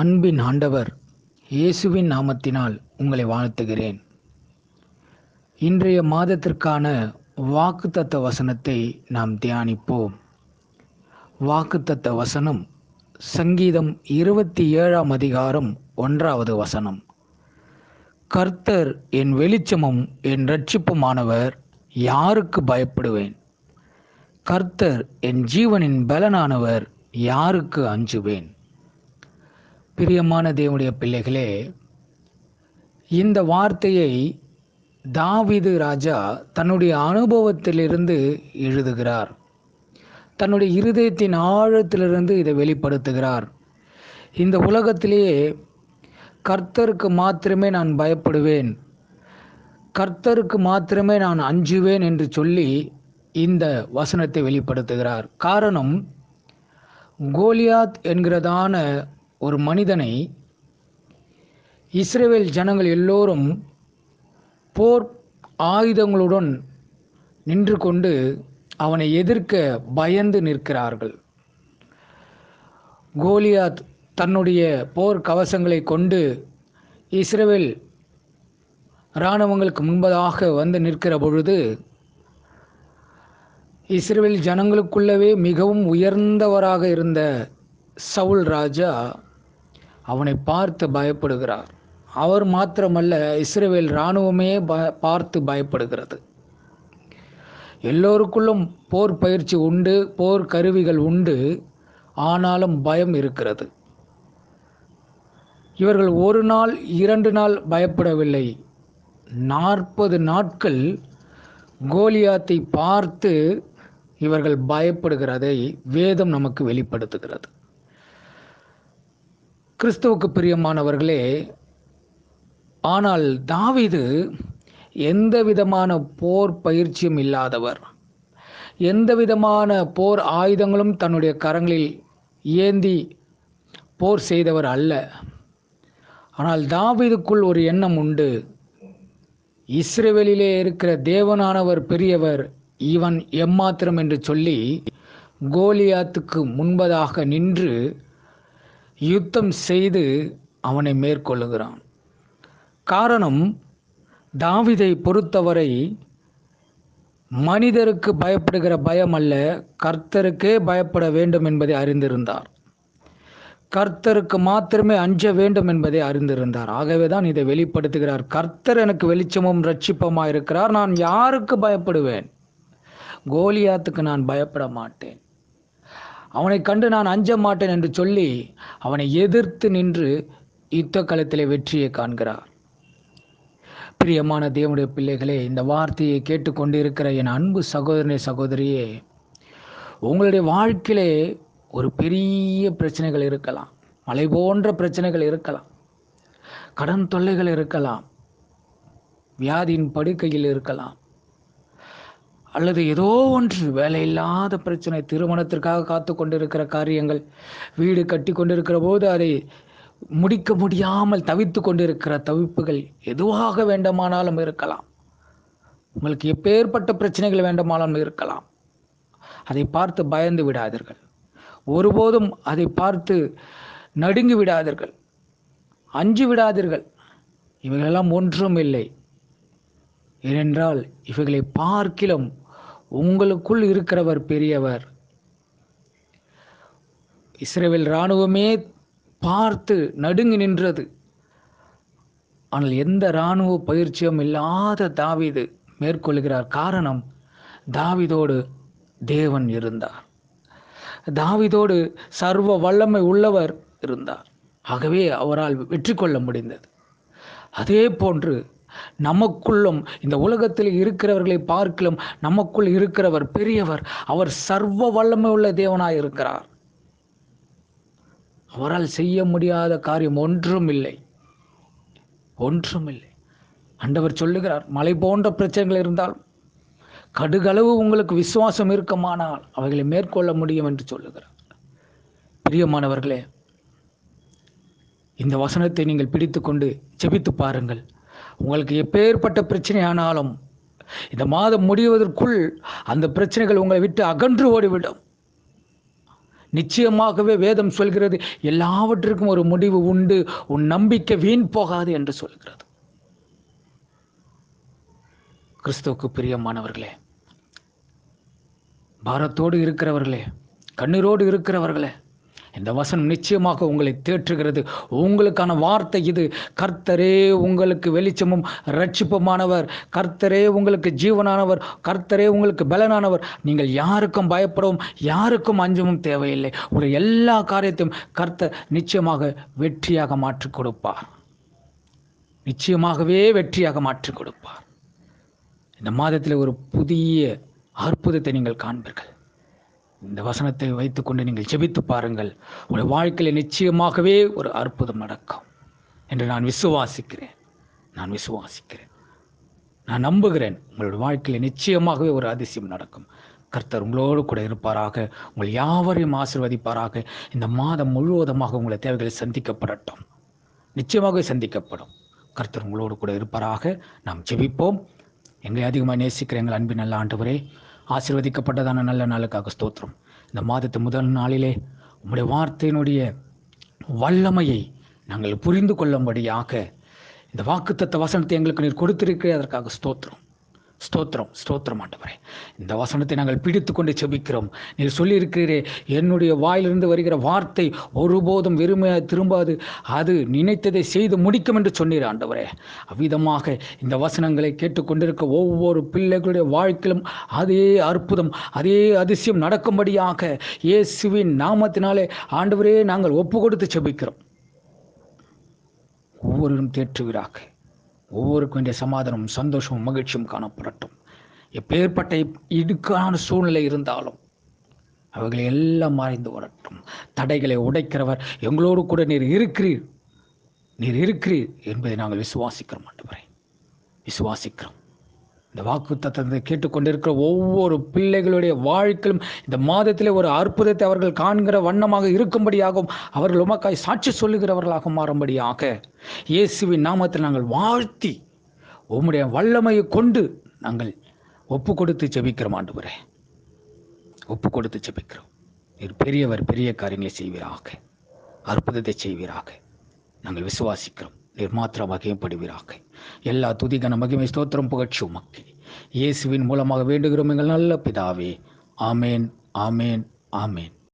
அன்பின் ஆண்டவர் இயேசுவின் நாமத்தினால் உங்களை வாழ்த்துகிறேன். இன்றைய மாதத்திற்கான வாக்குத்தத்த வசனத்தை நாம் தியானிப்போம். வாக்குத்தத்த வசனம் சங்கீதம் 27 அதிகாரம் 1 வசனம். கர்த்தர் என் வெளிச்சமும் என் இரட்சிப்புமானவர், யாருக்கு பயப்படுவேன்? கர்த்தர் என் ஜீவனின் பலனானவர், யாருக்கு அஞ்சுவேன்? பிரியமான தேவனுடைய பிள்ளைகளே, இந்த வார்த்தையை தாவீது ராஜா தன்னுடைய அனுபவத்திலிருந்து எழுதுகிறார். தன்னுடைய இருதயத்தின் ஆழத்திலிருந்து இதை வெளிப்படுத்துகிறார். இந்த உலகத்திலேயே கர்த்தருக்கு மாத்திரமே நான் பயப்படுவேன், கர்த்தருக்கு மாத்திரமே நான் அஞ்சுவேன் என்று சொல்லி இந்த வசனத்தை வெளிப்படுத்துகிறார். காரணம், கோலியாத் என்கிறதான ஒரு மனிதனை இஸ்ரவேல் ஜனங்கள் எல்லோரும் போர் ஆயுதங்களுடன் நின்று கொண்டு அவனை எதிர்க்க பயந்து நிற்கிறார்கள். கோலியாத் தன்னுடைய போர் கவசங்களை கொண்டு இஸ்ரவேல் இராணுவங்களுக்கு முன்பதாக வந்து நிற்கிற பொழுது, இஸ்ரவேல் ஜனங்களுக்குள்ளவே மிகவும் உயர்ந்தவராக இருந்த சவுல் ராஜா அவனை பார்த்து பயப்படுகிறார். அவர் மாத்திரமல்ல, இஸ்ரவேல் இராணுவமே பார்த்து பயப்படுகிறது. எல்லோருக்குள்ளும் போர் பயிற்சி உண்டு, போர் கருவிகள் உண்டு, ஆனாலும் பயம் இருக்கிறது. இவர்கள் ஒரு நாள் 2 நாள் பயப்படவில்லை, 40 நாட்கள் கோலியாத்தை பார்த்து இவர்கள் பயப்படுகிறதை வேதம் நமக்கு வெளிப்படுத்துகிறது. கிறிஸ்துவுக்கு பிரியமானவர்களே, ஆனால் தாவீது எந்த விதமான போர் பயிற்சியும் இல்லாதவர், எந்த விதமான போர் ஆயுதங்களும் தன்னுடைய கரங்களில் ஏந்தி போர் செய்தவர் அல்ல. ஆனால் தாவீதுக்குள் ஒரு எண்ணம் உண்டு. இஸ்ரவேலிலே இருக்கிற தேவனானவர் பெரியவர், இவன் எம்மாத்திரம் என்று சொல்லி கோலியாத்துக்கு முன்பதாக நின்று யுத்தம் செய்து அவனை மேற்கொள்ளுகிறான். காரணம், தாவீதை பொறுத்தவரை மனிதருக்கு பயப்படுகிற பயம் அல்ல, கர்த்தருக்கே பயப்பட வேண்டும் என்பதை அறிந்திருந்தார். கர்த்தருக்கு மாத்திரமே அஞ்ச வேண்டும் என்பதை அறிந்திருந்தார். ஆகவே தான் இதை வெளிப்படுத்துகிறார். கர்த்தர் எனக்கு வெளிச்சமும் இரட்சிப்புமாய் இருக்கிறார், நான் யாருக்கு பயப்படுவேன்? கோலியாத்துக்கு நான் பயப்பட மாட்டேன், அவனை கண்டு நான் அஞ்ச மாட்டேன் என்று சொல்லி அவனை எதிர்த்து நின்று யுத்த களத்திலே வெற்றியை காண்கிறார். பிரியமான தேவனுடைய பிள்ளைகளே, இந்த வார்த்தையை கேட்டுக்கொண்டிருக்கிற என் அன்பு சகோதரனே, சகோதரியே, உங்களுடைய வாழ்க்கையிலே ஒரு பெரிய பிரச்சனைகள் இருக்கலாம், மலை போன்ற பிரச்சனைகள் இருக்கலாம், கடன் தொல்லைகள் இருக்கலாம், வியாதியின் படுக்கையில் இருக்கலாம், அல்லது ஏதோ ஒன்று வேலையில்லாத பிரச்சனை, திருமணத்திற்காக காத்து கொண்டிருக்கிற காரியங்கள், வீடு கட்டி கொண்டிருக்கிற போது அதை முடிக்க முடியாமல் தவித்து கொண்டிருக்கிற தவிப்புகள் எதுவாக வேண்டுமானாலும் இருக்கலாம். உங்களுக்கு எப்பேற்பட்ட பிரச்சனைகள் வேண்டுமானாலும் இருக்கலாம். அதை பார்த்து பயந்து விடாதீர்கள், ஒருபோதும் அதை பார்த்து நடுங்கி விடாதீர்கள், அஞ்சு விடாதீர்கள். இவைகளெல்லாம் ஒன்றும் இல்லை. ஏனென்றால் இவைகளை பார்க்கிலும் உங்களுக்குள் இருக்கிறவர் பெரியவர். இஸ்ரவேல் இராணுவமே பார்த்து நடுங்கி நின்றது. ஆனால் எந்த இராணுவ பயிற்சியும் இல்லாத தாவீது மேற்கொள்கிறார். காரணம், தாவீதோடு தேவன் இருந்தார், தாவீதோடு சர்வ வல்லமை உள்ளவர் இருந்தார். ஆகவே அவரால் வெற்றி கொள்ள முடிந்தது. அதே போன்று நமக்குள்ளும், இந்த உலகத்தில் இருக்கிறவர்களை பார்க்கிலும் நமக்குள் இருக்கிறவர் பெரியவர். அவர் சர்வ வல்லமை உள்ள தேவனாய் இருக்கிறார். அவரால் செய்ய முடியாத காரியம் ஒன்றும் இல்லை, ஒன்றும் இல்லை. ஆண்டவர் சொல்லுகிறார், மலை போன்ற பிரச்சனைகள் இருந்தால், கடுகளவு உங்களுக்கு விசுவாசம் இருக்குமானால் அவைகளை மேற்கொள்ள முடியும் என்று சொல்லுகிறார். பிரியமானவர்களே, இந்த வசனத்தை நீங்கள் பிடித்து கொண்டு ஜெபித்து பாருங்கள். உங்களுக்கு எப்பேற்பட்ட பிரச்சனை ஆனாலும் இந்த மாதம் முடிவதற்குள் அந்த பிரச்சனைகள் உங்களை விட்டு அகன்று ஓடிவிடும். நிச்சயமாகவே வேதம் சொல்கிறது, எல்லாவற்றிற்கும் ஒரு முடிவு உண்டு, உன் நம்பிக்கை வீண் போகாது என்று சொல்கிறது. கிறிஸ்துவுக்கு பிரியமானவர்களே, பாரத்தோடு இருக்கிறவர்களே, கண்ணீரோடு இருக்கிறவர்களே, இந்த வசனம் நிச்சயமாக உங்களை தேற்றுகிறது. உங்களுக்கான வார்த்தை இது. கர்த்தரே உங்களுக்கு வெளிச்சமும் இரட்சிப்புமானவர், கர்த்தரே உங்களுக்கு ஜீவனானவர், கர்த்தரே உங்களுக்கு பலனானவர். நீங்கள் யாருக்கும் பயப்படவும் யாருக்கும் அஞ்சவும் தேவையில்லை. ஒரு எல்லா காரியத்தையும் கர்த்தர் நிச்சயமாக வெற்றியாக மாற்றிக் கொடுப்பார். நிச்சயமாகவே வெற்றியாக மாற்றிக் கொடுப்பார். இந்த மாதத்தில் ஒரு புதிய அற்புதத்தை நீங்கள் காண்பீர்கள். இந்த வசனத்தை வைத்துக்கொண்டு நீங்கள் ஜெபித்து பாருங்கள். உங்கள் வாழ்க்கையில் நிச்சயமாகவே ஒரு அற்புதம் நடக்கும் என்று நான் விசுவாசிக்கிறேன். நான் நம்புகிறேன். உங்களுடைய வாழ்க்கையில் நிச்சயமாகவே ஒரு அதிசயம் நடக்கும். கர்த்தர் உங்களோடு கூட இருப்பாராக. உங்கள் யாவரையும் ஆசீர்வதிப்பாராக. இந்த மாதம் முழுவதுமாக உங்களுடைய தேவைகளை சந்திக்கப்படட்டும். நிச்சயமாகவே சந்திக்கப்படும். கர்த்தர் உங்களோடு கூட இருப்பாராக. நாம் ஜெபிப்போம். எங்களை அதிகமாக நேசிக்கிற எங்கள் அன்பின் நல்ல ஆண்டவரே, ஆசீர்வதிக்கப்பட்டதான நல்ல நாளுக்காக ஸ்தோத்திரம். இந்த மாதத்து முதல் நாளிலே உம்முடைய வார்த்தையினுடைய வல்லமையை நாங்கள் புரிந்து கொள்ளும்படியாக இந்த வாக்குத்தத்த வசனத்தை எங்களுக்கு நீர் கொடுத்திருக்கிறீர். அதற்காக ஸ்தோத்திரம், ஸ்தோத்திரம், ஸ்தோத்திரம் ஆண்டவரே. இந்த வசனத்தை நாங்கள் பிடித்து கொண்டு செபிக்கிறோம். நீர் சொல்லியிருக்கிறீரே, என்னுடைய வாயிலிருந்து வருகிற வார்த்தை ஒருபோதும் வெறுமையாக திரும்பாது, அது நினைத்ததை செய்து முடிக்கும் என்று சொன்னீர் ஆண்டவரே. அவ்விதமாக இந்த வசனங்களை கேட்டுக்கொண்டிருக்க ஒவ்வொரு பிள்ளைகளுடைய வாழ்க்கையிலும் அதே அற்புதம், அதே அதிசயம் நடக்கும்படியாக இயேசுவின் நாமத்தினாலே ஆண்டவரே நாங்கள் ஒப்பு கொடுத்து செபிக்கிறோம். ஒவ்வொருவரும் தேற்றுவீராக. ஒவ்வொருக்கும் வேண்டிய சமாதானமும் சந்தோஷமும் மகிழ்ச்சியும் காணப்படட்டும். எப்பேற்பட்ட இடுக்கான சூழ்நிலை இருந்தாலும் அவைகளை எல்லாம் மறைந்து வரட்டும். தடைகளை உடைக்கிறவர் எங்களோடு கூட நீர் இருக்கிறீர் என்பதை நாங்கள் விசுவாசிக்கிறோம் ஆண்டவரே, விசுவாசிக்கிறோம். இந்த வாக்குத்தத்தத்தை கேட்டுக்கொண்டிருக்கிற ஒவ்வொரு பிள்ளைகளுடைய வாழ்க்கையிலும் இந்த மாதத்திலே ஒரு அற்புதத்தை அவர்கள் காண்கிற வண்ணமாக இருக்கும்படியாகவும், அவர்கள் உமக்காய் சாட்சி சொல்லுகிறவர்களாக மாறும்படியாக இயேசுவின் நாமத்தில் நாங்கள் வாழ்த்தி உம்முடைய வல்லமையை கொண்டு நாங்கள் ஒப்பு கொடுத்து ஜெபிக்கிறோம் ஆண்டவரே, ஒப்பு கொடுத்து ஜெபிக்கிறோம். நீர் பெரியவர், பெரிய காரியங்களை செய்வீராக, அற்புதத்தை செய்வீராக. நாங்கள் விசுவாசிக்கிறோம். நீர் மாத்திரம் மகிமைப்படுவீராக. எல்லா துதிகன மகிமை ஸ்தோத்திரம் புகழ்ச்சி உமக்கு இயேசுவின் மூலமாக வேண்டுகிறோம் எங்கள் நல்ல பிதாவே. ஆமேன், ஆமேன், ஆமேன்.